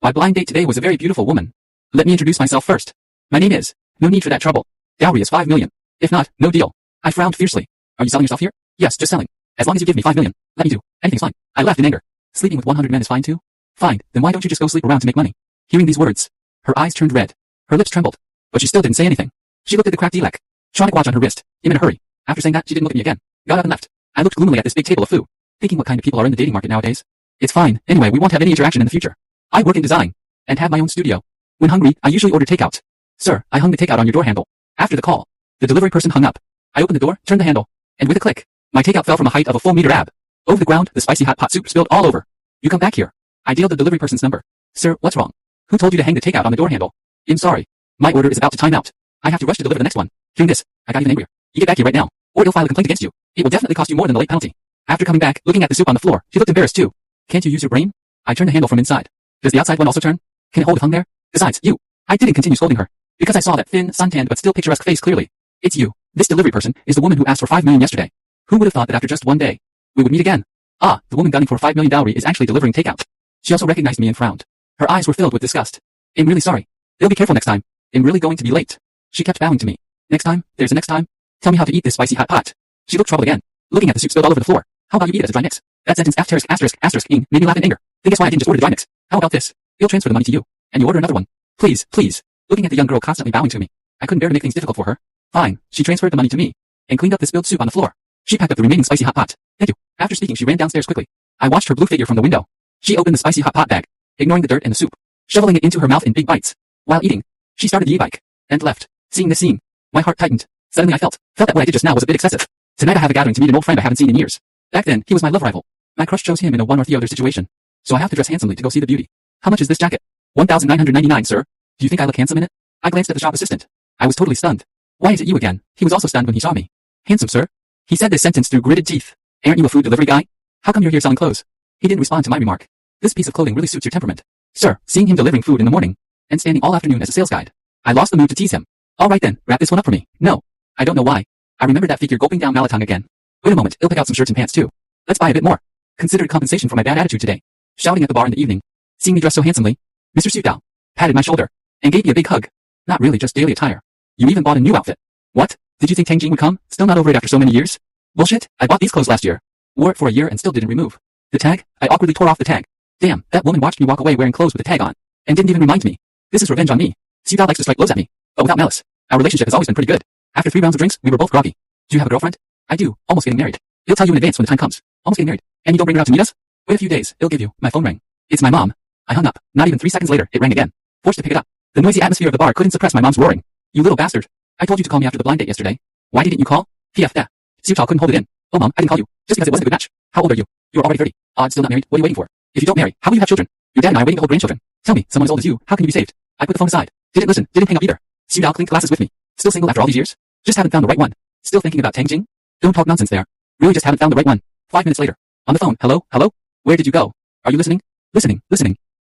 My blind date today was a very beautiful woman. Let me introduce myself first. My name is. No need for that trouble. Dowry is 5 million. If not, no deal. I frowned fiercely. Are you selling yourself here? Yes, just selling. As long as you give me 5 million. Let me do. Anything's fine. I laughed in anger. Sleeping with 100 men is fine too? Fine, then why don't you just go sleep around to make money? Hearing these words, her eyes turned red. Her lips trembled. But she still didn't say anything. She looked at the cracked Elec. Tronic watch on her wrist. In a hurry. After saying that, she didn't look at me again. Got up and left. I looked gloomily at this big table of foo. Thinking what kind of people are in the dating market nowadays. It's fine. Anyway, we won't have any interaction in the future. I work in design. And have my own studio. When hungry, I usually order takeout. Sir, I hung the takeout on your door handle. After the call, the delivery person hung up. I opened the door, turned the handle, and with a click, my takeout fell from a height of a full meter ab. Over the ground, the spicy hot pot soup spilled all over. You come back here. I dialed the delivery person's number. Sir, what's wrong? Who told you to hang the takeout on the door handle? I'm sorry. My order is about to time out. I have to rush to deliver the next one. Hearing this, I got even angrier. You get back here right now, or he'll file a complaint against you. It will definitely cost you more than the late penalty. After coming back, looking at the soup on the floor, he looked embarrassed too. Can't you use your brain? I turned the handle from inside. Does the outside one also turn? Can it hold if hung there? Besides, you. I didn't continue scolding her, because I saw that thin, suntanned but still picturesque face clearly. It's you. This delivery person is the woman who asked for 5 million yesterday. Who would have thought that after just one day, we would meet again? Ah, the woman gunning for 5 million dowry is actually delivering takeout. She also recognized me and frowned. Her eyes were filled with disgust. I'm really sorry. They'll be careful next time. I'm really going to be late. She kept bowing to me. Next time, there's a next time. Tell me how to eat this spicy hot pot. She looked troubled again, looking at the soup spilled all over the floor. How about you eat it as a dry mix? That sentence *****ing made me laugh in anger. Then guess why I didn't just order the dry mix? How about this? He'll transfer the money to you, and you order another one. Please, please. Looking at the young girl constantly bowing to me, I couldn't bear to make things difficult for her. Fine. She transferred the money to me, and cleaned up the spilled soup on the floor. She packed up the remaining spicy hot pot. Thank you. After speaking, she ran downstairs quickly. I watched her blue figure from the window. She opened the spicy hot pot bag, ignoring the dirt and the soup, shoveling it into her mouth in big bites. While eating, she started the e-bike, and left. Seeing this scene, my heart tightened. Suddenly I felt that what I did just now was a bit excessive. Tonight I have a gathering to meet an old friend I haven't seen in years. Back then, he was my love rival. My crush chose him in a one or the other situation. So I have to dress handsomely to go see the beauty. How much is this jacket? 1,999, sir. Do you think I look handsome in it? I glanced at the shop assistant. I was totally stunned. Why is it you again? He was also stunned when he saw me. Handsome, sir. He said this sentence through gritted teeth. Aren't you a food delivery guy? How come you're here selling clothes? He didn't respond to my remark. This piece of clothing really suits your temperament. Sir, seeing him delivering food in the morning, and standing all afternoon as a sales guide, I lost the mood to tease him. Alright then, wrap this one up for me. No. I don't know why. I remembered that figure gulping down Malatang again. Wait a moment, he'll pick out some shirts and pants too. Let's buy a bit more. Considered compensation for my bad attitude today. Shouting at the bar in the evening. Seeing me dressed so handsomely. Mr. Sutao patted my shoulder, and gave me a big hug. Not really just daily attire. You even bought a new outfit. What? Did you think Tangjing would come? Still not over it after so many years? Bullshit, I bought these clothes last year. Wore it for a year and still didn't remove the tag. I awkwardly tore off the tag. Damn, that woman watched me walk away wearing clothes with the tag on, and didn't even remind me. This is revenge on me. Sutao likes to strike blows at me, but without malice. Our relationship has always been pretty good. After 3 rounds of drinks, we were both groggy. Do you have a girlfriend? I do, almost getting married. He'll tell you in advance when the time comes. Almost getting married. And you don't bring her out to meet us? Wait a few days, he'll give you. My phone rang. It's my mom. I hung up. Not even 3 seconds later, it rang again. Forced to pick it up. The noisy atmosphere of the bar couldn't suppress my mom's roaring. You little bastard. I told you to call me after the blind date yesterday. Why didn't you call? PF that. Sutao couldn't hold it in. Oh mom, I didn't call you. Just because it wasn't a good match. How old are you? You're already 30. Odd, still not married. What are you waiting for? If you don't marry, how will you have children? Your dad and I are waiting to hold grandchildren. Tell me, someone as old as you, how can you be saved? I put the phone aside. Didn't listen, didn't hang up either. Sutao clinked glasses with me. Still single after all these years? Just haven't found the right one. Still thinking about Tangjing? Don't talk nonsense there. Really just haven't found the right one. 5 minutes later. On the phone. Hello? Hello? Where did you go? Are you listening? Listening.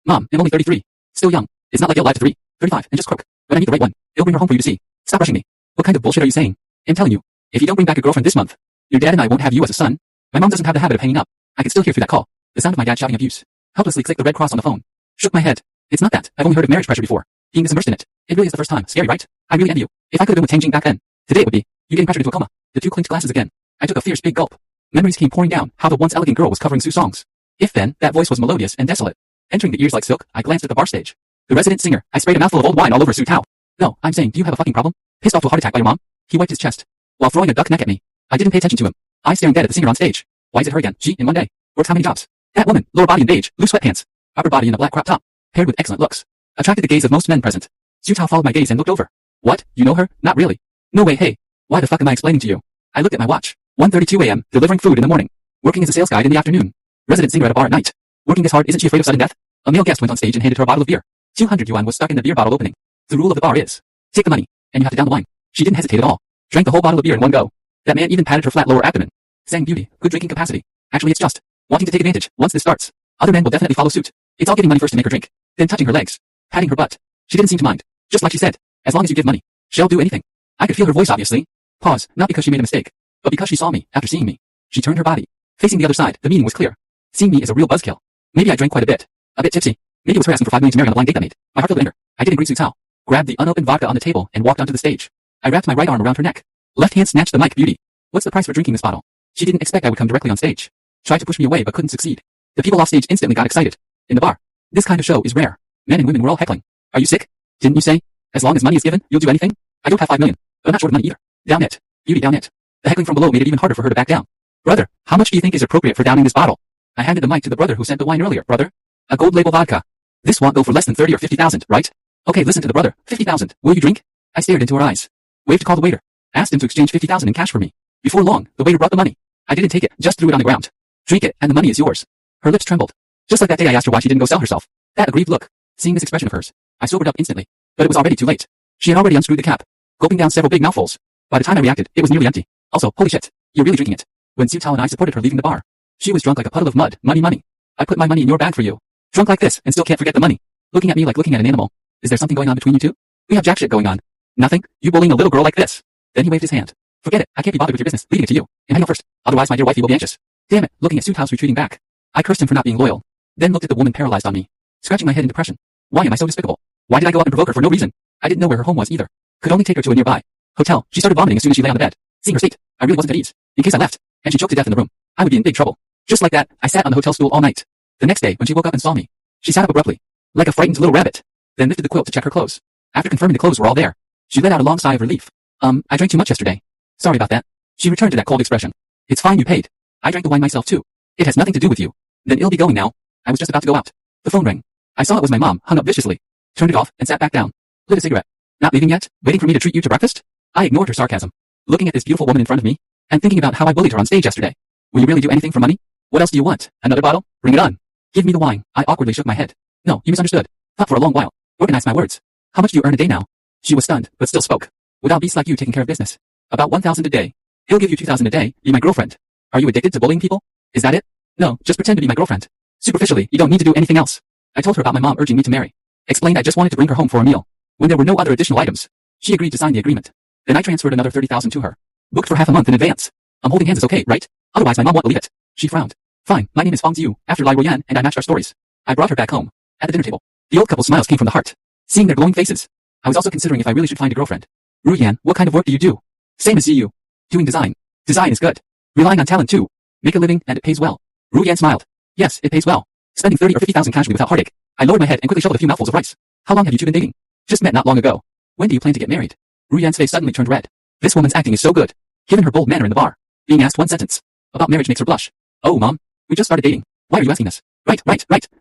Mom, I'm only 33. Still young. It's not like you'll live to 35, and just crook. When I meet the right one, he'll bring her home for you to see. Stop rushing me. What kind of bullshit are you saying? I'm telling you. If you don't bring back a girlfriend this month, your dad and I won't have you as a son. My mom doesn't have the habit of hanging up. I can still hear through that call. The sound of my dad shouting abuse. Helplessly clicked the red cross on the phone. Shook my head. It's not that. I've only heard of marriage pressure before. Being this immersed in it. It really is the first time. Scary, right? I really envy you. If I could have been with Tangjing back then, today it would be you getting pressured into a coma. The two clinked glasses again. I took a fierce big gulp. Memories came pouring down. How the once elegant girl was covering Sue's songs. If then, that voice was melodious and desolate. Entering the ears like silk, I glanced at the bar stage. The resident singer. I sprayed a mouthful of old wine all over Sutao. No, I'm saying, do you have a fucking problem? Pissed off to a heart attack by your mom? He wiped his chest, while throwing a duck neck at me. I didn't pay attention to him. Eyes staring dead at the singer on stage. Why is it her again? She, in one day, works how many jobs? That woman, lower body in beige, blue sweatpants, upper body in a black crop top, paired with excellent looks, attracted the gaze of most men present. Sutao followed my gaze and looked over. What? You know her? Not really. No way, hey. Why the fuck am I explaining to you? I looked at my watch. 1:32 a.m., delivering food in the morning. Working as a sales guide in the afternoon. Resident singer at a bar at night. Working this hard, isn't she afraid of sudden death? A male guest went on stage and handed her a bottle of beer. 200 yuan was stuck in the beer bottle opening. The rule of the bar is, take the money, and you have to down the wine. She didn't hesitate at all. Drank the whole bottle of beer in one go. That man even patted her flat lower abdomen. Sang beauty, good drinking capacity. Actually it's just wanting to take advantage. Once this starts, other men will definitely follow suit. It's all giving money first to make her drink, then touching her legs, patting her butt. She didn't seem to mind. Just like she said, as long as you give money, she'll do anything. I could feel her voice obviously. Pause, not because she made a mistake, but because she saw me after seeing me. She turned her body, facing the other side. The meaning was clear. Seeing me is a real buzzkill. Maybe I drank quite a bit tipsy. Maybe it was her asking for 5 million to marry on a blind date that night. My heart filled with anger. I didn't greet Su Cao. Grabbed the unopened vodka on the table and walked onto the stage. I wrapped my right arm around her neck. Left hand snatched the mic. Beauty. What's the price for drinking this bottle? She didn't expect I would come directly on stage. Tried to push me away but couldn't succeed. The people off stage instantly got excited. In the bar. This kind of show is rare. Men and women were all heckling. Are you sick? Didn't you say? As long as money is given, you'll do anything? I don't have 5 million. But I'm not short of money either. Down it. Beauty, down it. The heckling from below made it even harder for her to back down. Brother, how much do you think is appropriate for downing this bottle? I handed the mic to the brother who sent the wine earlier. Brother? A gold label vodka. This won't go for less than 30 or 50,000, right? Okay, listen to the brother. 50,000. Will you drink? I stared into her eyes. Waved to call the waiter. Asked him to exchange 50,000 in cash for me. Before long, the waiter brought the money. I didn't take it, just threw it on the ground. Drink it, and the money is yours. Her lips trembled. Just like that day I asked her why she didn't go sell herself. That aggrieved look. Seeing this expression of hers, I sobered up instantly. But it was already too late. She had already unscrewed the cap, gulping down several big mouthfuls. By the time I reacted, it was nearly empty. Also, holy shit, you're really drinking it. When Su Tao and I supported her leaving the bar, she was drunk like a puddle of mud. Money, money. I put my money in your bag for you. Drunk like this, and still can't forget the money. Looking at me like looking at an animal. Is there something going on between you two? We have jack shit going on. Nothing? You bullying a little girl like this? Then he waved his hand. Forget it, I can't be bothered with your business, leaving it to you. And I know first, otherwise my dear wifey will be anxious. Damn it, looking at Su Tao's retreating back. I cursed him for not being loyal. Then looked at the woman paralyzed on me. Scratching my head in depression. Why am I so despicable? Why did I go up and provoke her for no reason? I didn't know where her home was either. Could only take her to a nearby hotel. She started vomiting as soon as she lay on the bed. Seeing her state, I really wasn't at ease. In case I left, and she choked to death in the room, I would be in big trouble. Just like that, I sat on the hotel stool all night. The next day, when she woke up and saw me, she sat up abruptly, like a frightened little rabbit, then lifted the quilt to check her clothes. After confirming the clothes were all there, she let out a long sigh of relief. I drank too much yesterday. Sorry about that. She returned to that cold expression. It's fine, you paid. I drank the wine myself too. It has nothing to do with you. Then it'll be going now. I was just about to go out. The phone rang. I saw it was my mom, hung up viciously. Turned it off and sat back down. Lit a cigarette. Not leaving yet? Waiting for me to treat you to breakfast? I ignored her sarcasm. Looking at this beautiful woman in front of me, and thinking about how I bullied her on stage yesterday. Will you really do anything for money? What else do you want? Another bottle? Bring it on. Give me the wine. I awkwardly shook my head. No, you misunderstood. Thought for a long while. Organized my words. How much do you earn a day now? She was stunned, but still spoke. Without beasts like you taking care of business. About 1,000 a day. He'll give you 2,000 a day. Be my girlfriend. Are you addicted to bullying people? Is that it? No, just pretend to be my girlfriend. Superficially, you don't need to do anything else. I told her about my mom urging me to marry. Explained I just wanted to bring her home for a meal. When there were no other additional items, she agreed to sign the agreement. Then I transferred another 30,000 to her. Booked for half a month in advance. Holding hands is okay, right? Otherwise my mom won't believe it. She frowned. Fine, my name is Fang Ziyu, after Lai Ruyan, and I matched our stories. I brought her back home. At the dinner table, the old couple's smiles came from the heart. Seeing their glowing faces, I was also considering if I really should find a girlfriend. Ruyan, what kind of work do you do? Same as Ziyu. Doing design. Design is good. Relying on talent too. Make a living, and it pays well. Ruyan smiled. Yes, it pays well. Spending 30 or 50,000 casually without heartache. I lowered my head and quickly shoveled a few mouthfuls of rice. How long have you two been dating? Just met not long ago. When do you plan to get married? Ruyan's face suddenly turned red. This woman's acting is so good. Given her bold manner in the bar. Being asked one sentence about marriage makes her blush. Oh, Mom. We just started dating. Why are you asking this? Right.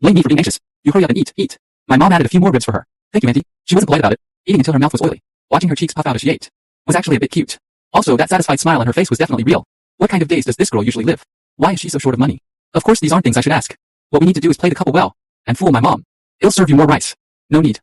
Blame me for being anxious. You hurry up and eat. My mom added a few more ribs for her. Thank you, Auntie. She wasn't polite about it. Eating until her mouth was oily. Watching her cheeks puff out as she ate. Was actually a bit cute. Also, that satisfied smile on her face was definitely real. What kind of days does this girl usually live? Why is she so short of money? Of course these aren't things I should ask. What we need to do is play the couple well. And fool my mom. It'll serve you more rice. No need.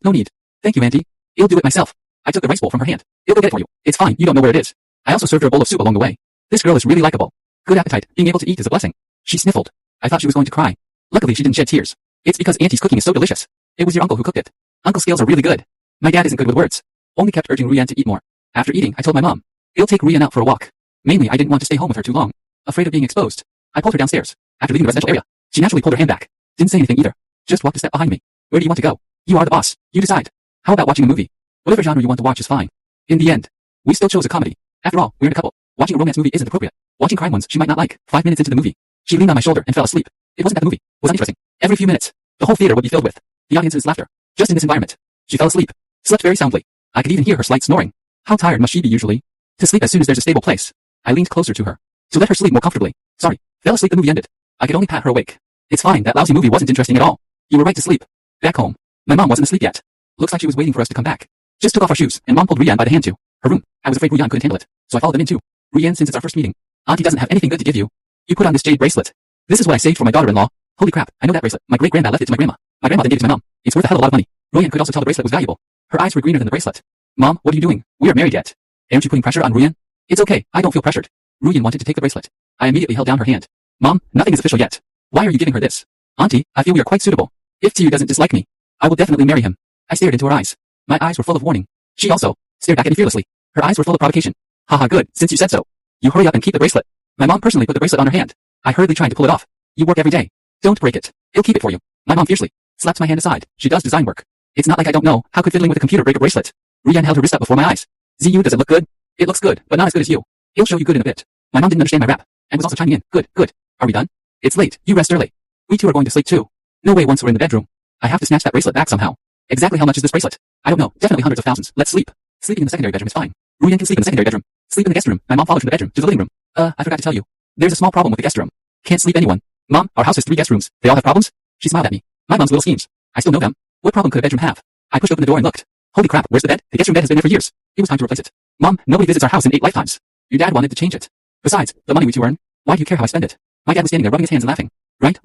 Thank you, Auntie. I'll do it myself. I took the rice bowl from her hand. I'll go get it for you. It's fine, you don't know where it is. I also served her a bowl of soup along the way. This girl is really likable. Good appetite. Being able to eat is a blessing. She sniffled. I thought she was going to cry. Luckily she didn't shed tears. It's because Auntie's cooking is so delicious. It was your uncle who cooked it. Uncle's skills are really good. My dad isn't good with words. Only kept urging Ruyan to eat more. After eating, I told my mom. I'll take Ruyan out for a walk. Mainly I didn't want to stay home with her too long. Afraid of being exposed. I pulled her downstairs. After leaving the residential area, she naturally pulled her hand back. Didn't say anything either. Just walked a step behind me. Where do you want to go? You are the boss. You decide. How about watching a movie? Whatever genre you want to watch is fine. In the end, we still chose a comedy. After all, we're in a couple. Watching a romance movie isn't appropriate. Watching crime ones she might not like. 5 minutes into the movie, she leaned on my shoulder and fell asleep. It wasn't that the movie was uninteresting. Every few minutes, the whole theater would be filled with the audience's laughter. Just in this environment, she fell asleep. Slept very soundly. I could even hear her slight snoring. How tired must she be usually? To sleep as soon as there's a stable place. I leaned closer to her. To let her sleep more comfortably. Sorry. Fell asleep the movie ended. I could only pat her awake. It's fine, that lousy movie wasn't interesting at all. You were right to sleep. Back home. My mom wasn't asleep yet. Looks like she was waiting for us to come back. Just took off our shoes, and Mom pulled Ruyan by the hand to her room. I was afraid Ruyan couldn't handle it, so I followed them in too. Ruyan, since it's our first meeting, Auntie doesn't have anything good to give you. You put on this jade bracelet. This is what I saved for my daughter-in-law. Holy crap, I know that bracelet. My great-granddad left it to my grandma. My grandma then gave it to my mom. It's worth a hell of a lot of money. Ruyan could also tell the bracelet was valuable. Her eyes were greener than the bracelet. Mom, what are you doing? We aren't married yet. Aren't you putting pressure on Ruyan? It's okay, I don't feel pressured. Ruyan wanted to take the bracelet. I immediately held down her hand. Mom, nothing is official yet. Why are you giving her this? Auntie, I feel we are quite suitable. If Ziyu doesn't dislike me, I will definitely marry him. I stared into her eyes. My eyes were full of warning. She also stared back at me fearlessly. Her eyes were full of provocation. Haha, good, since you said so. You hurry up and keep the bracelet. My mom personally put the bracelet on her hand. I hurriedly tried to pull it off. You work every day. Don't break it. He'll keep it for you. My mom fiercely Slapped my hand aside. She does design work. It's not like I don't know. How could fiddling with a computer break a bracelet? Rian held her wrist up before my eyes. ZU, does it look good? It looks good, but not as good as you. He'll show you good in a bit. My mom didn't understand my rap, and was also chiming in. Good, good. Are we done? It's late. You rest early. We two are going to sleep too. No way once we're in the bedroom. I have to snatch that bracelet back somehow. Exactly how much is this bracelet? I don't know. Definitely hundreds of thousands. Let's sleep. Sleeping in the secondary bedroom is fine. Ruyan can sleep in the secondary bedroom. Sleep in the guest room. My mom followed from the bedroom to the living room. I forgot to tell you. There's a small problem with the guest room. Can't sleep anyone. Mom, our house has 3 guest rooms. They all have problems? She smiled at me. My mom's little schemes. I still know them. What problem could a bedroom have? I pushed open the door and looked. Holy crap, where's the bed? The guest room bed has been there for years. It was time to replace it. Mom, nobody visits our house in 8 lifetimes. Your dad wanted to change it. Besides, the money we two earn, why do you care how I spend it? My dad was standing there rubbing his hands and laughing. Right.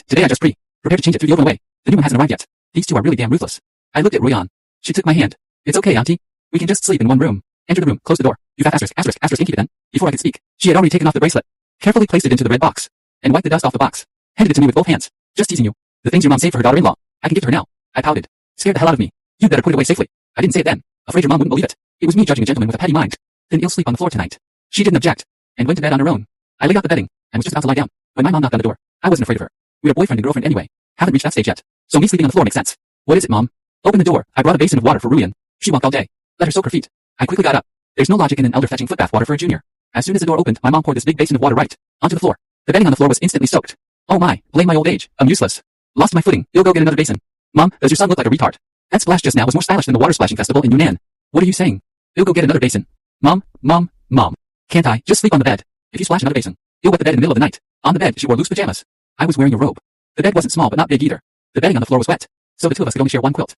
Today I just prepared to change it through the open way. The new one hasn't arrived yet. These two are really damn ruthless. I looked at Ruyan. She took my hand. It's okay, auntie. We can just sleep in one room. Enter the room, close the door. You have asterisk, and keep it then. Before I could speak, she had already taken off the bracelet, carefully placed it into the red box, and wiped the dust off the box. Handed it to me with both hands. Just teasing you. The things your mom saved for her daughter-in-law, I can give to her now. I pouted. Scared the hell out of me. You'd better put it away safely. I didn't say it then. Afraid your mom wouldn't believe it. It was me judging a gentleman with a petty mind. Then you'll sleep on the floor tonight. She didn't object, and went to bed on her own. I laid out the bedding, and was just about to lie down, when my mom knocked on the door. I wasn't afraid of her. We were boyfriend and girlfriend anyway. Haven't reached that stage yet. So me sleeping on the floor makes sense. What is it, Mom? Open the door. I brought a basin of water for Ruyan. She walked all day. Let her soak her feet. I quickly got up. There's no logic in an elder fetching foot bath water for a junior. As soon as the door opened, my mom poured this big basin of water right onto the floor. The bedding on the floor was instantly soaked. Oh my, blame my old age. I'm useless. Lost my footing. You'll go get another basin. Mom, does your son look like a retard? That splash just now was more stylish than the water splashing festival in Yunnan. What are you saying? You'll go get another basin. Mom. Can't I just sleep on the bed? If you splash another basin, you'll wet the bed in the middle of the night. On the bed, she wore loose pajamas. I was wearing a robe. The bed wasn't small but not big either. The bedding on the floor was wet, so the two of us could only share one quilt.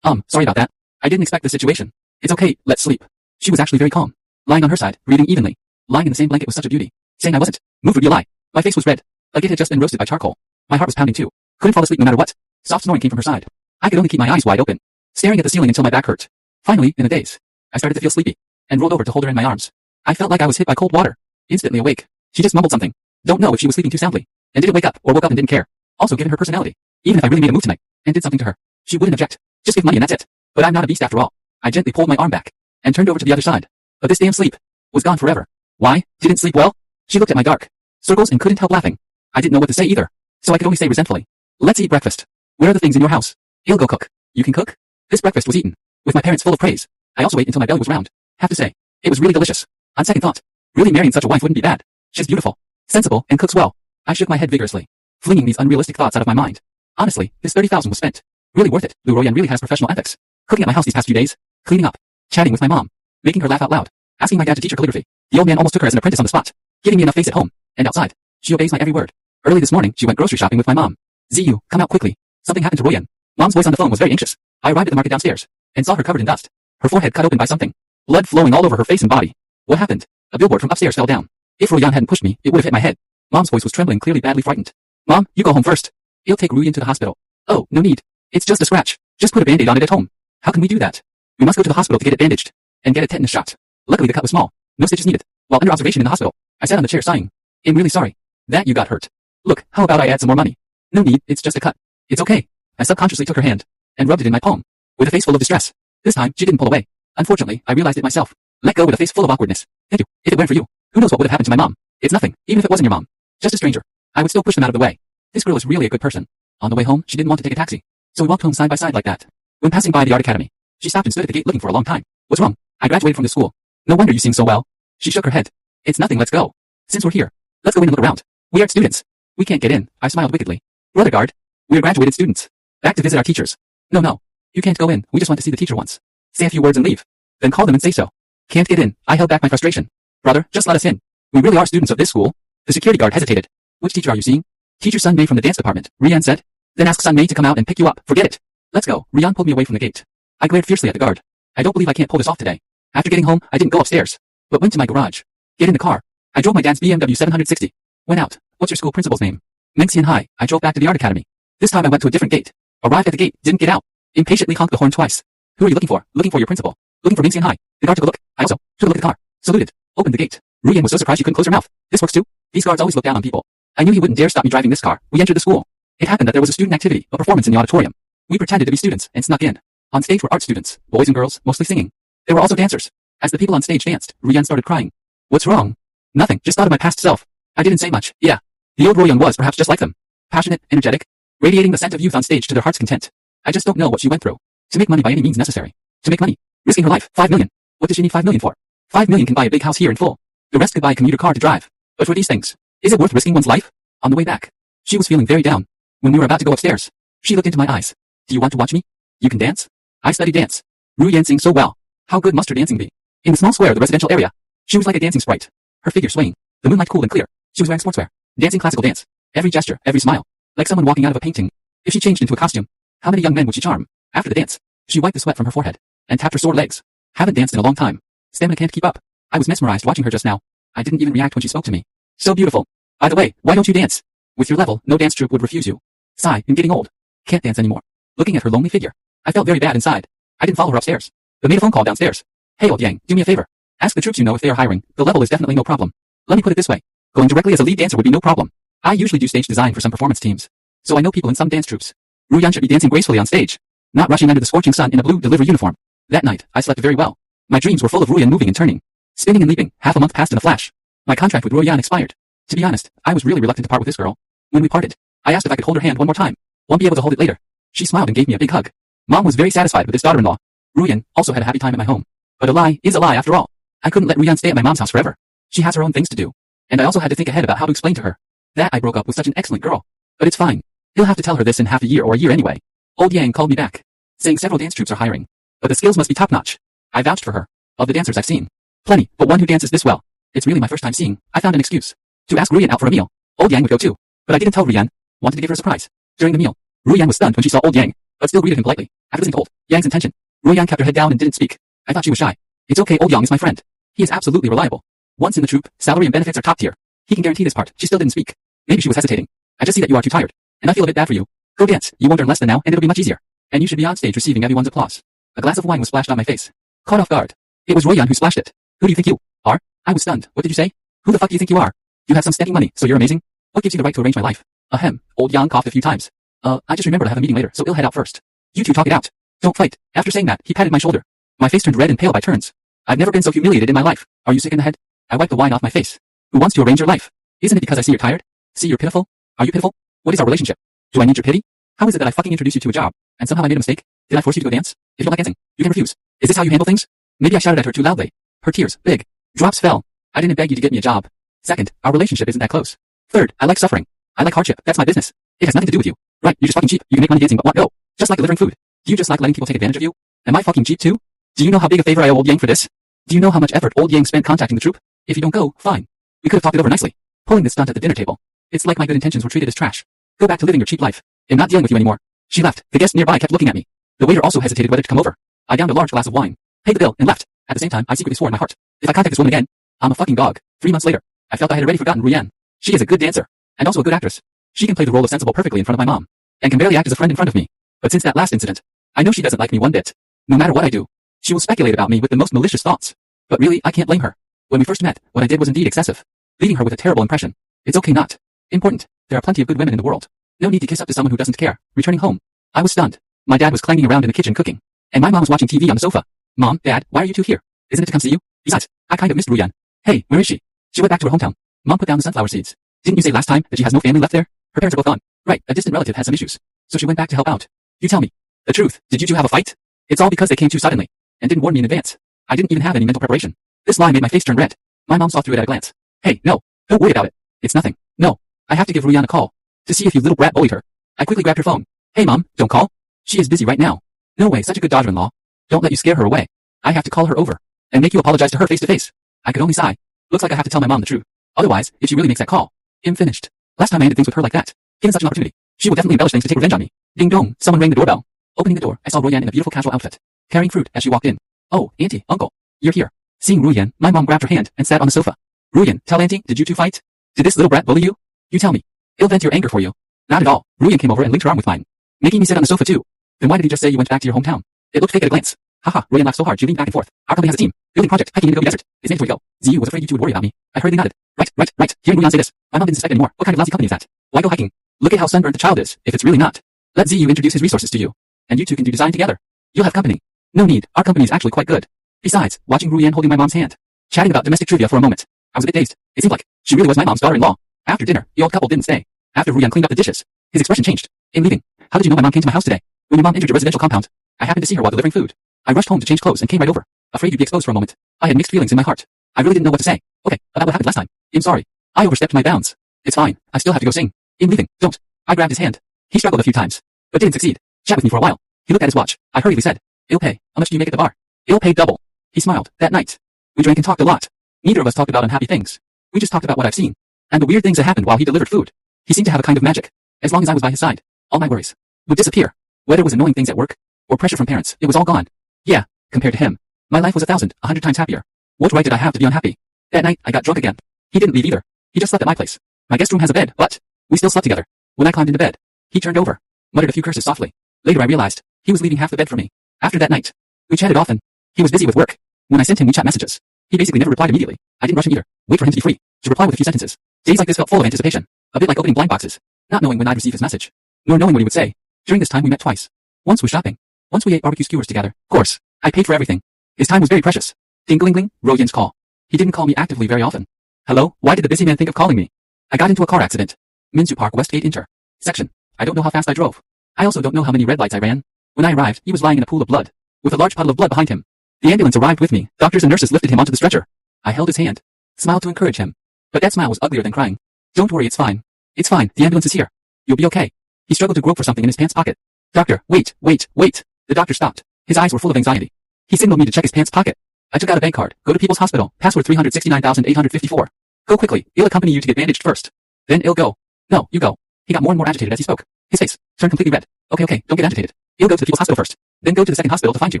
Sorry about that. I didn't expect this situation. It's okay, let's sleep. She was actually very calm. Lying on her side, breathing evenly. Lying in the same blanket was such a beauty. Saying I wasn't moved would be a lie. My face was red, like it had just been roasted by charcoal. My heart was pounding too. Couldn't fall asleep no matter what. Soft snoring came from her side. I could only keep my eyes wide open, staring at the ceiling until my back hurt. Finally, in a daze, I started to feel sleepy, and rolled over to hold her in my arms. I felt like I was hit by cold water. Instantly awake. She just mumbled something. Don't know if she was sleeping too soundly, and didn't wake up, or woke up and didn't care. Also given her personality. Even if I really made a move tonight, and did something to her, she wouldn't object. Just give money and that's it. But I'm not a beast after all. I gently pulled my arm back, and turned over to the other side. But this damn sleep was gone forever. Why? Didn't sleep well? She looked at my dark circles and couldn't help laughing. I didn't know what to say either, so I could only say resentfully, let's eat breakfast. Where are the things in your house? He'll go cook. You can cook? This breakfast was eaten, with my parents full of praise. I also ate until my belly was round. Have to say, it was really delicious. On second thought, really marrying such a wife wouldn't be bad. She's beautiful, sensible, and cooks well. I shook my head vigorously, flinging these unrealistic thoughts out of my mind. Honestly, this 30,000 was spent. Really worth it. Lu Royan really has professional ethics. Cooking at my house these past few days, cleaning up, chatting with my mom, making her laugh out loud, asking my dad to teach her calligraphy. The old man almost took her as an apprentice on the spot, giving me enough face at home and outside. She obeys my every word. Early this morning, she went grocery shopping with my mom. ZU, come out quickly. Something happened to Royan. Mom's voice on the phone was very anxious. I arrived at the market downstairs, and saw her covered in dust. Her forehead cut open by something. Blood flowing all over her face and body. What happened? A billboard from upstairs fell down. If Royan hadn't pushed me, it would have hit my head. Mom's voice was trembling, clearly badly frightened. Mom, you go home first. He'll take Ruyan to the hospital. Oh, no need. It's just a scratch. Just put a band-aid on it at home. How can we do that? We must go to the hospital to get it bandaged, and get a tetanus shot. Luckily the cut was small. No stitches needed. While under observation in the hospital, I sat on the chair sighing. I'm really sorry that you got hurt. Look, how about I add some more money? No need, it's just a cut. It's okay. I subconsciously took her hand, and rubbed it in my palm, with a face full of distress. This time, she didn't pull away. Unfortunately, I realized it myself. Let go with a face full of awkwardness. Thank you. If it weren't for you, who knows what would have happened to my mom? It's nothing, even if it wasn't your mom. Just a stranger. I would still push them out of the way. This girl is really a good person. On the way home, she didn't want to take a taxi, so we walked home side by side like that. When passing by the art academy, she stopped and stood at the gate looking for a long time. What's wrong? I graduated from the school. No wonder you sing so well. She shook her head. It's nothing, let's go. Since we're here, let's go in and look around. We aren't students. We can't get in. I smiled wickedly. Brother guard, we're graduated students. Back to visit our teachers. No. You can't go in. We just want to see the teacher once. Say a few words and leave. Then call them and say so. Can't get in. I held back my frustration. Brother, just let us in. We really are students of this school. The security guard hesitated. Which teacher are you seeing? Teacher Sun Mei from the dance department, Rian said. Then ask Sun Mei to come out and pick you up. Forget it. Let's go. Rian pulled me away from the gate. I glared fiercely at the guard. I don't believe I can't pull this off today. After getting home, I didn't go upstairs, but went to my garage. Get in the car. I drove my dad's BMW 760. Went out. What's your school principal's name? Meng Xian Hai. I drove back to the art academy. This time I went to a different gate. Arrived at the gate, didn't get out. Impatiently honked the horn twice. Who are you looking for? Looking for your principal. Looking for Meng Xian Hai. The guard took a look. I also took a look at the car. Saluted. Opened the gate. Ruyan was so surprised she couldn't close her mouth. This works too? These guards always look down on people. I knew he wouldn't dare stop me driving this car. We entered the school. It happened that there was a student activity, a performance in the auditorium. We pretended to be students and snuck in. On stage were art students, boys and girls, mostly singing. There were also dancers. As the people on stage danced, Ruyan started crying. What's wrong? Nothing, just thought of my past self. I didn't say much. Yeah. The old Ruyan was perhaps just like them. Passionate, energetic, radiating the scent of youth on stage to their heart's content. I just don't know what she went through. To make money by any means necessary. To make money. Risking her life. 5 million. What does she need 5 million for? 5 million can buy a big house here in full. The rest could buy a commuter car to drive. But for these things, is it worth risking one's life? On the way back, she was feeling very down. When we were about to go upstairs, she looked into my eyes. Do you want to watch me? You can dance? I study dance. Ruyan sings so well. How good must her dancing be? In the small square of the residential area, she was like a dancing sprite. Her figure swaying. The moonlight cool and clear. She was wearing sportswear. Dancing classical dance. Every gesture, every smile. Like someone walking out of a painting. If she changed into a costume, how many young men would she charm? After the dance, she wiped the sweat from her forehead and tapped her sore legs. Haven't danced in a long time. Stamina can't keep up. I was mesmerized watching her just now. I didn't even react when she spoke to me. So beautiful. By the way, why don't you dance? With your level, no dance troupe would refuse you. Sigh, I'm getting old. Can't dance anymore. Looking at her lonely figure, I felt very bad inside. I didn't follow her upstairs, but made a phone call downstairs. Hey old Yang, do me a favor. Ask the troops you know if they are hiring. The level is definitely no problem. Let me put it this way. Going directly as a lead dancer would be no problem. I usually do stage design for some performance teams, so I know people in some dance troupes. Ruyan should be dancing gracefully on stage, not rushing under the scorching sun in a blue delivery uniform. That night, I slept very well. My dreams were full of Ruyan moving and turning, spinning and leaping. Half a month passed in a flash. My contract with Ruyan expired. To be honest, I was really reluctant to part with this girl. When we parted, I asked if I could hold her hand one more time. Won't be able to hold it later. She smiled and gave me a big hug. Mom was very satisfied with this daughter-in-law. Ruyan also had a happy time at my home. But a lie is a lie after all. I couldn't let Ruyan stay at my mom's house forever. She has her own things to do. And I also had to think ahead about how to explain to her that I broke up with such an excellent girl. But it's fine. He'll have to tell her this in half a year or a year anyway. Old Yang called me back, saying several dance troupes are hiring. But the skills must be top-notch. I vouched for her. Of the dancers I've seen, plenty, but one who dances this well. It's really my first time seeing. I found an excuse to ask Ruyan out for a meal. Old Yang would go too. But I didn't tell Ruyan. Wanted to give her a surprise. During the meal, Ruyan was stunned when she saw Old Yang, but still greeted him politely. After listening to Old Yang's intention, Ruyan kept her head down and didn't speak. I thought she was shy. It's okay, Old Yang is my friend. He is absolutely reliable. Once in the troupe, salary and benefits are top tier. He can guarantee this part. She still didn't speak. Maybe she was hesitating. I just see that you are too tired, and I feel a bit bad for you. Go dance. You won't earn less than now, and it'll be much easier. And you should be on stage receiving everyone's applause. A glass of wine was splashed on my face. Caught off guard. It was Ruyan who splashed it. Who do you think you are? I was stunned. What did you say? Who the fuck do you think you are? You have some steady money, so you're amazing? What gives you the right to arrange my life? Ahem. Old Yang coughed a few times. I just remembered I have a meeting later, so I'll head out first. You two talk it out. Don't fight. After saying that, he patted my shoulder. My face turned red and pale by turns. I've never been so humiliated in my life. Are you sick in the head? I wiped the wine off my face. Who wants to arrange your life? Isn't it because I see you're tired? See you're pitiful? Are you pitiful? What is our relationship? Do I need your pity? How is it that I fucking introduced you to a job, and somehow I made a mistake? Did I force you to go dance? If you don't like dancing, you can refuse. Is this how you handle things? Maybe I shouted at her too loudly. Her tears, big drops fell. I didn't beg you to get me a job. Second, our relationship isn't that close. Third, I like suffering. I like hardship. That's my business. It has nothing to do with you. Right, you're just fucking cheap. You can make money dancing, but what? No. Just like delivering food. Do you just like letting people take advantage of you? Am I fucking cheap too? Do you know how big a favor I owe Old Yang for this? Do you know how much effort Old Yang spent contacting the troupe? If you don't go, fine. We could have talked it over nicely. Pulling this stunt at the dinner table. It's like my good intentions were treated as trash. Go back to living your cheap life. I'm not dealing with you anymore. She left. The guest nearby kept looking at me. The waiter also hesitated whether to come over. I downed a large glass of wine, paid the bill, and left. At the same time, I secretly swore in my heart, if I contact this woman again, I'm a fucking dog. 3 months later, I felt I had already forgotten Ruyan. She is a good dancer, and also a good actress. She can play the role of sensible perfectly in front of my mom, and can barely act as a friend in front of me. But since that last incident, I know she doesn't like me one bit. No matter what I do, she will speculate about me with the most malicious thoughts. But really, I can't blame her. When we first met, what I did was indeed excessive, leaving her with a terrible impression. It's okay not important. There are plenty of good women in the world. No need to kiss up to someone who doesn't care. Returning home, I was stunned. My dad was clanging around in the kitchen cooking, and my mom was watching TV on the sofa. Mom, Dad, why are you two here? Isn't it to come see you? Besides, I kind of missed Ruyan. Hey, where is she? She went back to her hometown. Mom put down the sunflower seeds. Didn't you say last time that she has no family left there? Her parents are both gone. Right, a distant relative has some issues, so she went back to help out. You tell me the truth. Did you two have a fight? It's all because they came too suddenly and didn't warn me in advance. I didn't even have any mental preparation. This lie made my face turn red. My mom saw through it at a glance. Hey, no, don't worry about it. It's nothing. No, I have to give Ruyan a call to see if you little brat bullied her. I quickly grabbed her phone. Hey mom, don't call. She is busy right now. No way, such a good daughter-in-law. Don't let you scare her away. I have to call her over and make you apologize to her face to face. I could only sigh. Looks like I have to tell my mom the truth. Otherwise, if she really makes that call, I'm finished. Last time I ended things with her like that. Given such an opportunity, she will definitely embellish things to take revenge on me. Ding dong, someone rang the doorbell. Opening the door, I saw Ruyan in a beautiful casual outfit, carrying fruit as she walked in. Oh, auntie, uncle, you're here. Seeing Ruyan, my mom grabbed her hand and sat on the sofa. Ruyan, tell auntie, did you two fight? Did this little brat bully you? You tell me. It'll vent your anger for you. Not at all. Ruyan came over and linked her arm with mine, making me sit on the sofa too. Then why did he just say you went back to your hometown? It looked fake at a glance. Haha, Ruyan laughed so hard she leaned back and forth. Our company has a team. Building project, hiking in the Gobi Desert. His name's Gobi. Ziyu was afraid you two would worry about me. I hurriedly nodded. Right. Hearing Ruyan say this, my mom didn't suspect anymore. What kind of lousy company is that? Why go hiking? Look at how sunburnt the child is, if it's really not. Let Ziyu introduce his resources to you. And you two can do design together. You'll have company. No need, our company is actually quite good. Besides, watching Ruyan holding my mom's hand, chatting about domestic trivia for a moment, I was a bit dazed. It seemed like she really was my mom's daughter-in-law. After dinner, the old couple didn't stay. After Ruyan cleaned up the dishes, his expression changed. In leaving, how did you know my mom came to my house today? When your mom entered your residential compound, I happened to see her while delivering food. I rushed home to change clothes and came right over, afraid you'd be exposed for a moment. I had mixed feelings in my heart. I really didn't know what to say. Okay, about what happened last time. I'm sorry. I overstepped my bounds. It's fine. I still have to go sing. I'm leaving. Don't. I grabbed his hand. He struggled a few times, but didn't succeed. Chat with me for a while. He looked at his watch. I hurriedly said, I'll pay. How much do you make at the bar? I'll pay double. He smiled. That night, we drank and talked a lot. Neither of us talked about unhappy things. We just talked about what I've seen, and the weird things that happened while he delivered food. He seemed to have a kind of magic. As long as I was by his side, all my worries would disappear. Whether it was annoying things at work, or pressure from parents, it was all gone. Yeah, compared to him, my life was 1,100 times happier. What right did I have to be unhappy? That night, I got drunk again. He didn't leave either. He just slept at my place. My guest room has a bed, but we still slept together. When I climbed into bed, he turned over, muttered a few curses softly. Later I realized, he was leaving half the bed for me. After that night, we chatted often. He was busy with work. When I sent him WeChat messages, he basically never replied immediately. I didn't rush him either. Wait for him to be free, to reply with a few sentences. Days like this felt full of anticipation, a bit like opening blind boxes, not knowing when I'd receive his message, nor knowing what he would say. During this time we met twice. Once was shopping. Once we ate barbecue skewers together. Of course, I paid for everything. His time was very precious. Ding-a-ling-ling, Royan's call. He didn't call me actively very often. Hello, why did the busy man think of calling me? I got into a car accident. Minzu Park Westgate Section. I don't know how fast I drove. I also don't know how many red lights I ran. When I arrived, he was lying in a pool of blood, with a large puddle of blood behind him. The ambulance arrived with me. Doctors and nurses lifted him onto the stretcher. I held his hand, smiled to encourage him. But that smile was uglier than crying. Don't worry, it's fine. It's fine, the ambulance is here. You'll be okay. He struggled to grope for something in his pants pocket. Doctor, wait. The doctor stopped. His eyes were full of anxiety. He signaled me to check his pants pocket. I took out a bank card. Go to People's Hospital. Password 369,854. Go quickly. I'll accompany you to get bandaged first. Then I'll go. No, you go. He got more and more agitated as he spoke. His face turned completely red. Okay, don't get agitated. I'll go to the People's Hospital first. Then go to the second hospital to find you.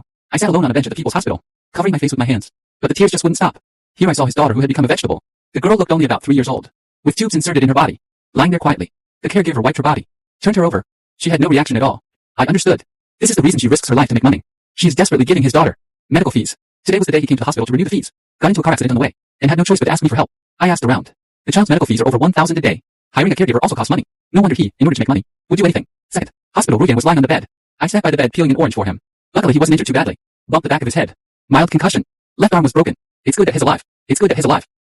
I sat alone on a bench at the People's Hospital, covering my face with my hands. But the tears just wouldn't stop. Here I saw his daughter who had become a vegetable. The girl looked only about 3 years old, with tubes inserted in her body, lying there quietly. The caregiver wiped her body, turned her over. She had no reaction at all. I understood. This is the reason she risks her life to make money. She is desperately giving his daughter medical fees. Today was the day he came to the hospital to renew the fees. Got into a car accident on the way, and had no choice but to ask me for help. I asked around. The child's medical fees are over 1,000 a day. Hiring a caregiver also costs money. No wonder he, in order to make money, would do anything. Second, hospital Ruyan was lying on the bed. I sat by the bed peeling an orange for him. Luckily he wasn't injured too badly. Bumped the back of his head. Mild concussion. Left arm was broken. It's good that he's alive.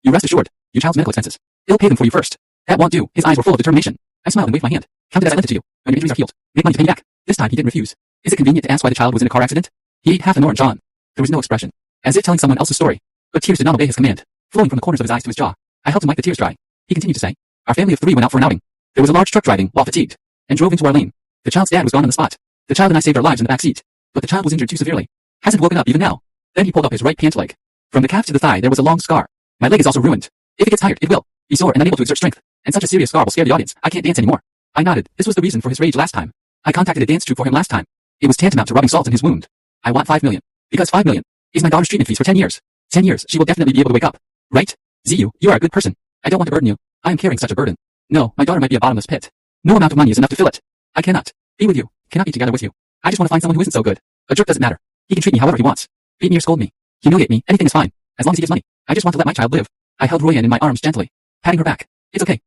You rest assured. Your child's medical expenses. I'll pay them for you first. That won't do. His eyes were full of determination. I smiled and waved my hand. Count it as I lent it to you. When your injuries are healed, make money to pay me back. This time he didn't refuse. Is it convenient to ask why the child was in a car accident? He ate half an orange on. There was no expression, as if telling someone else's story. But tears did not obey his command, flowing from the corners of his eyes to his jaw. I helped him wipe the tears dry. He continued to say, our family of 3 went out for an outing. There was a large truck driving, while fatigued, and drove into our lane. The child's dad was gone on the spot. The child and I saved our lives in the back seat. But the child was injured too severely. Hasn't woken up even now. Then he pulled up his right pant leg. From the calf to the thigh there was a long scar. My leg is also ruined. If it gets tired, it will be sore and unable to exert strength. And such a serious scar will scare the audience. I can't dance anymore. I nodded. This was the reason for his rage last time. I contacted a dance troupe for him last time. It was tantamount to rubbing salt in his wound. I want 5 million. Because 5 million is my daughter's treatment fees for 10 years. 10 years, she will definitely be able to wake up. Right? Ziyu, you are a good person. I don't want to burden you. I am carrying such a burden. No, my daughter might be a bottomless pit. No amount of money is enough to fill it. I cannot be with you. Cannot be together with you. I just want to find someone who isn't so good. A jerk doesn't matter. He can treat me however he wants. Beat me or scold me. Humiliate me. Anything is fine. As long as he gives money. I just want to let my child live. I held Royan in my arms gently, patting her back. It's okay.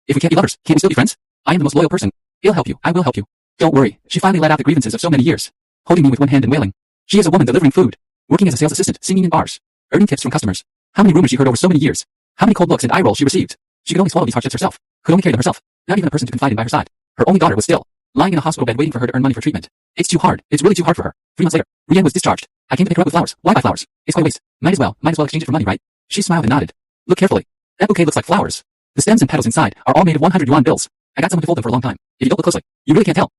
If we can't be lovers, can't we still be friends? I am the most loyal person. I'll help you. I will help you. Don't worry. She finally let out the grievances of so many years, holding me with one hand and wailing. She is a woman delivering food, working as a sales assistant, singing in bars, earning tips from customers. How many rumors she heard over so many years. How many cold looks and eye rolls she received. She could only swallow these hardships herself. Could only carry them herself. Not even a person to confide in by her side. Her only daughter was still lying in a hospital bed waiting for her to earn money for treatment. It's too hard. It's really too hard for her. 3 months later, Rian was discharged. I came to pick her up with flowers. Why buy flowers? It's quite a waste. Might as well exchange it for money, right? She smiled and nodded. Look carefully. That bouquet looks like flowers. The stems and petals inside are all made of 100 yuan bills. I got someone to fold them for a long time. If you don't look closely, you really can't tell.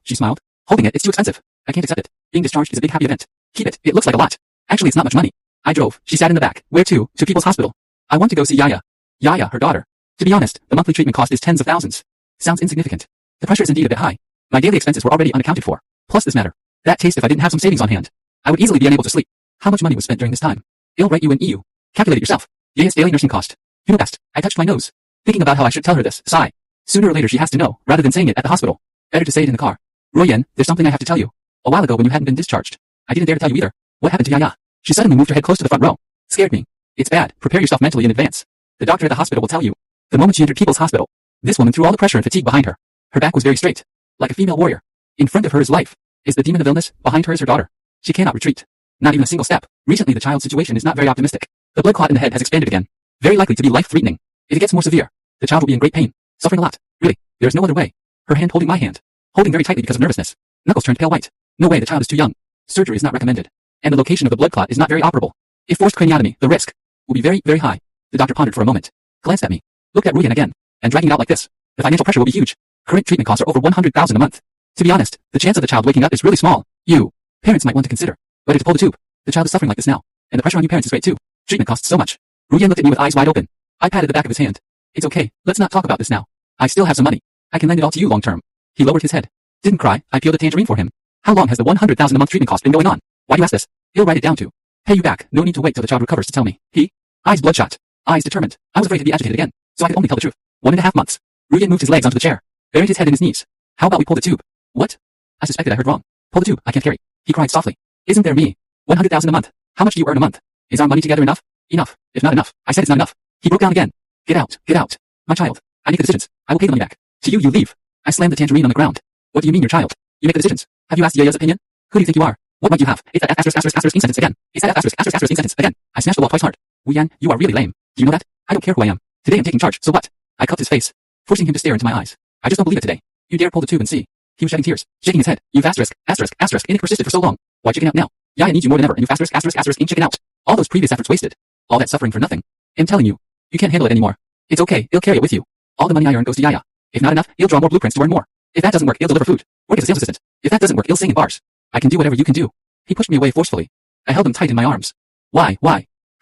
She smiled. Holding it, it's too expensive. I can't accept it. Being discharged is a big happy event. Keep it. It looks like a lot. Actually, it's not much money. I drove. She sat in the back. Where to? To People's Hospital. I want to go see Yaya. Yaya, her daughter. To be honest, the monthly treatment cost is tens of thousands. Sounds insignificant. The pressure is indeed a bit high. My daily expenses were already unaccounted for. Plus this matter. That taste if I didn't have some savings on hand. I would easily be unable to sleep. How much money was spent during this time? I'll write you an EU. Calculate it yourself. Yaya's daily nursing cost. You know best. I touched my nose, thinking about how I should tell her this. Sigh. Sooner or later she has to know, rather than saying it at the hospital. Better to say it in the car. Royan, there's something I have to tell you. A while ago when you hadn't been discharged, I didn't dare to tell you either. What happened to Yaya? She suddenly moved her head close to the front row. Scared me. It's bad. Prepare yourself mentally in advance. The doctor at the hospital will tell you. The moment she entered People's Hospital, this woman threw all the pressure and fatigue behind her. Her back was very straight, like a female warrior. In front of her is life. Is the demon of illness. Behind her is her daughter. She cannot retreat. Not even a single step. Recently the child's situation is not very optimistic. The blood clot in the head has expanded again. Very likely to be life-threatening. If it gets more severe, the child will be in great pain, suffering a lot. Really, there is no other way. Her hand holding my hand, holding very tightly because of nervousness. Knuckles turned pale white. No way, the child is too young. Surgery is not recommended. And the location of the blood clot is not very operable. If forced craniotomy, the risk will be very, very high. The doctor pondered for a moment, glanced at me, looked at Ruyan again, and dragging it out like this. The financial pressure will be huge. Current treatment costs are over 100,000 a month. To be honest, the chance of the child waking up is really small. You, parents might want to consider whether to pull the tube. The child is suffering like this now, and the pressure on you parents is great too. Treatment costs so much. Ruyan looked at me with eyes wide open. I patted the back of his hand. It's okay, let's not talk about this now. I still have some money. I can lend it all to you long term. He lowered his head. Didn't cry, I peeled a tangerine for him. How long has the 100,000 a month treatment cost been going on? Why do you ask this? He'll write it down to pay you back. No need to wait till the child recovers to tell me. He, eyes bloodshot, eyes determined. I was afraid to be agitated again, so I could only tell the truth. 1.5 months. Ruyan moved his legs onto the chair, buried his head in his knees. How about we pull the tube? What? I suspected I heard wrong. Pull the tube, I can't carry. He cried softly. Isn't there me? 100,000 a month. How much do you earn a month? Is our money together enough? Enough. If not enough, I said it's not enough. He broke down again. Get out, get out. My child, I make the decisions. I will pay the money back. To you, you leave. I slammed the tangerine on the ground. What do you mean your child? You make the decisions. Have you asked Yaya's opinion? Who do you think you are? What might you have? It's that **** ink sentence again. It's that **** ink sentence again. I smashed the wall twice hard. Wuyan, you are really lame. Do you know that? I don't care who I am. Today I'm taking charge, so what? I cupped his face, forcing him to stare into my eyes. I just don't believe it today. You dare pull the tube and see. He was shedding tears, shaking his head. You've *****, and it persisted for so long. Why chicken out now? Yaya needs you more than ever, and you've ****, ain't chicken out. All those previous efforts wasted. All that suffering for nothing. I'm telling you, you can't handle it anymore. It's okay, he'll carry it with you. All the money I earn goes to Yaya. If not enough, he'll draw more blueprints to earn more. If that doesn't work, he'll deliver food. Work as a sales assistant. If that doesn't work, he'll sing in bars. I can do whatever you can do. He pushed me away forcefully. I held him tight in my arms. Why?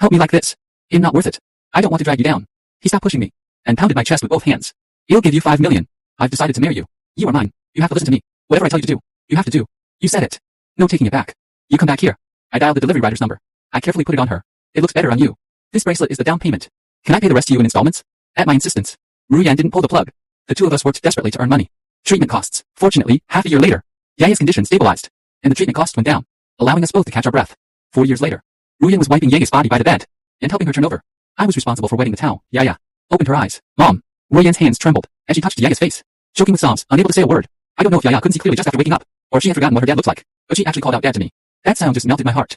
Help me like this. I'm not worth it. I don't want to drag you down. He stopped pushing me, and pounded my chest with both hands. He'll give you 5 million. I've decided to marry you. You are mine. You have to listen to me. Whatever I tell you to do, you have to do. You said it. No taking it back. You come back here. I dialed the delivery rider's number. I carefully put it on her. It looks better on you. This bracelet is the down payment. Can I pay the rest to you in installments? At my insistence, Ruyan didn't pull the plug. The two of us worked desperately to earn money. Treatment costs. Fortunately, half a year later, Yaya's condition stabilized, and the treatment costs went down, allowing us both to catch our breath. 4 years later, Ruyan was wiping Yaya's body by the bed and helping her turn over. I was responsible for wetting the towel. Yaya opened her eyes. Mom. Ruyan's hands trembled as she touched Yaya's face, choking with sobs, unable to say a word. I don't know if Yaya couldn't see clearly just after waking up, or if she had forgotten what her dad looked like, but she actually called out Dad to me. That sound just melted my heart.